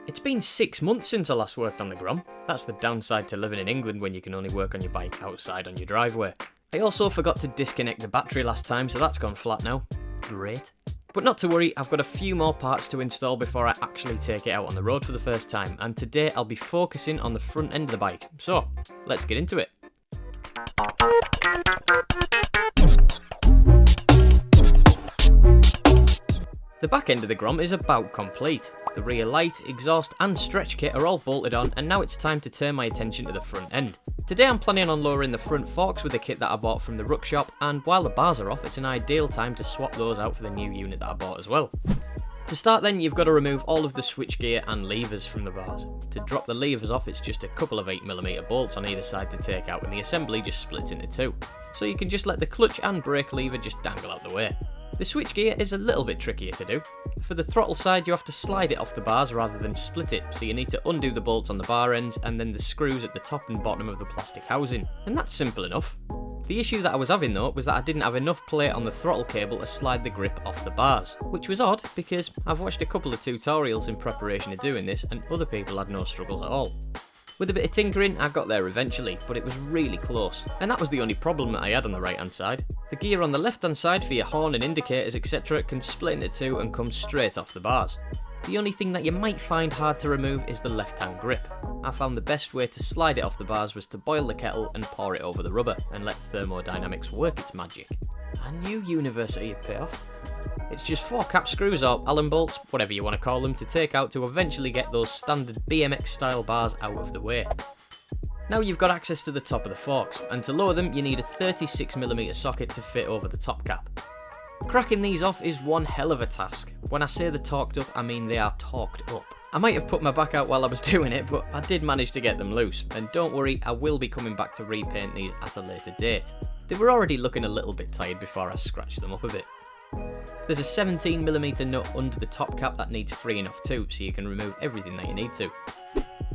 It's been 6 months since I last worked on the GROM. That's the downside to living in England when you can only work on your bike outside on your driveway. I also forgot to disconnect the battery last time, so that's gone flat now. Great. But not to worry, I've got a few more parts to install before I actually take it out on the road for the first time, and today I'll be focusing on the front end of the bike. So, let's get into it. The back end of the GROM is about complete. The rear light, exhaust and stretch kit are all bolted on, and now it's time to turn my attention to the front end. Today I'm planning on lowering the front forks with a kit that I bought from the ruck shop, and while the bars are off, it's an ideal time to swap those out for the new unit that I bought as well. To start then, you've got to remove all of the switchgear and levers from the bars. To drop the levers off, it's just a couple of 8mm bolts on either side to take out, and the assembly just splits into two. So you can just let the clutch and brake lever just dangle out the way. The switchgear is a little bit trickier to do. For the throttle side, you have to slide it off the bars rather than split it, so you need to undo the bolts on the bar ends and then the screws at the top and bottom of the plastic housing. And that's simple enough. The issue that I was having though was that I didn't have enough play on the throttle cable to slide the grip off the bars, which was odd because I've watched a couple of tutorials in preparation of doing this and other people had no struggles at all. With a bit of tinkering, I got there eventually, but it was really close, and that was the only problem that I had on the right hand side. The gear on the left hand side for your horn and indicators etc. can split into two and come straight off the bars. The only thing that you might find hard to remove is the left hand grip. I found the best way to slide it off the bars was to boil the kettle and pour it over the rubber, and let thermodynamics work its magic. I knew university would pay off. It's just 4 cap screws or Allen bolts, whatever you want to call them, to take out to eventually get those standard BMX style bars out of the way. Now you've got access to the top of the forks, and to lower them you need a 36mm socket to fit over the top cap. Cracking these off is one hell of a task. When I say they're torqued up, I mean they are torqued up. I might have put my back out while I was doing it, but I did manage to get them loose, and don't worry, I will be coming back to repaint these at a later date. They were already looking a little bit tired before I scratched them up a bit. There's a 17mm nut under the top cap that needs freeing off too, so you can remove everything that you need to.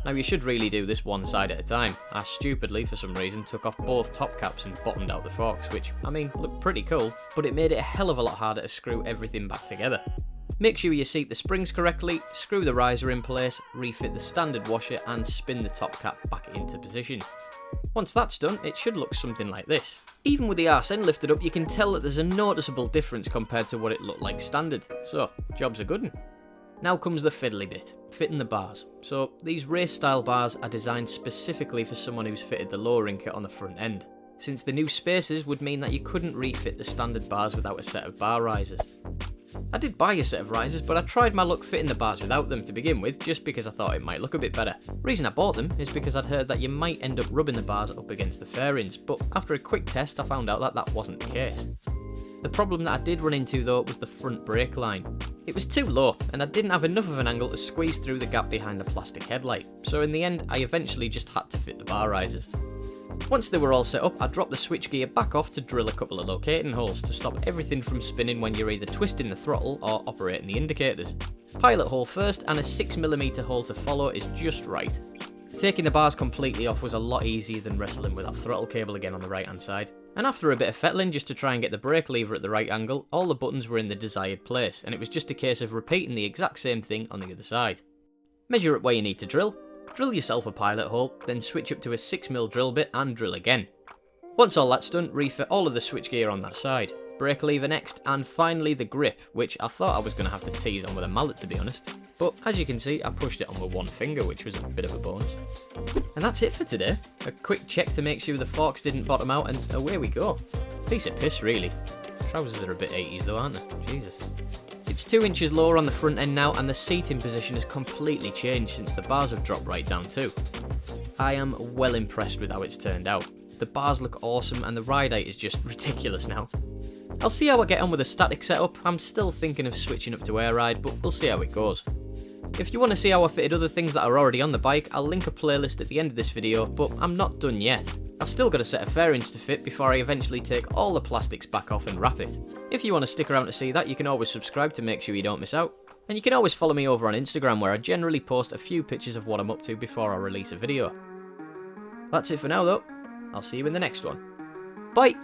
Now you should really do this one side at a time. I stupidly, for some reason, took off both top caps and bottomed out the forks, which, I mean, looked pretty cool, but it made it a hell of a lot harder to screw everything back together. Make sure you seat the springs correctly, screw the riser in place, refit the standard washer and spin the top cap back into position. Once that's done, it should look something like this. Even with the arse end lifted up, you can tell that there's a noticeable difference compared to what it looked like standard, so job's a good one. Now comes the fiddly bit, fitting the bars. So these race style bars are designed specifically for someone who's fitted the lowering kit on the front end, since the new spacers would mean that you couldn't refit the standard bars without a set of bar risers. I did buy a set of risers, but I tried my luck fitting the bars without them to begin with, just because I thought it might look a bit better. The reason I bought them is because I'd heard that you might end up rubbing the bars up against the fairings, but after a quick test I found out that that wasn't the case. The problem that I did run into though was the front brake line. It was too low, and I didn't have enough of an angle to squeeze through the gap behind the plastic headlight, so in the end I eventually just had to fit the bar risers. Once they were all set up, I dropped the switchgear back off to drill a couple of locating holes to stop everything from spinning when you're either twisting the throttle or operating the indicators. Pilot hole first, and a 6mm hole to follow is just right. Taking the bars completely off was a lot easier than wrestling with that throttle cable again on the right hand side. And after a bit of fettling just to try and get the brake lever at the right angle, all the buttons were in the desired place, and it was just a case of repeating the exact same thing on the other side. Measure up where you need to drill yourself a pilot hole, then switch up to a 6mm drill bit and drill again. Once all that's done, refit all of the switchgear on that side. Brake lever next, and finally the grip, which I thought I was going to have to tease on with a mallet to be honest. But as you can see, I pushed it on with one finger, which was a bit of a bonus. And that's it for today. A quick check to make sure the forks didn't bottom out, and away we go. Piece of piss really. Trousers are a bit 80s though, aren't they? Jesus. It's 2 inches lower on the front end now, and the seating position has completely changed since the bars have dropped right down too. I am well impressed with how it's turned out. The bars look awesome and the ride height is just ridiculous now. I'll see how I get on with a static setup. I'm still thinking of switching up to air ride, but we'll see how it goes. If you want to see how I fitted other things that are already on the bike, I'll link a playlist at the end of this video, but I'm not done yet. I've still got a set of fairings to fit before I eventually take all the plastics back off and wrap it. If you want to stick around to see that, you can always subscribe to make sure you don't miss out. And you can always follow me over on Instagram, where I generally post a few pictures of what I'm up to before I release a video. That's it for now though. I'll see you in the next one. Bye!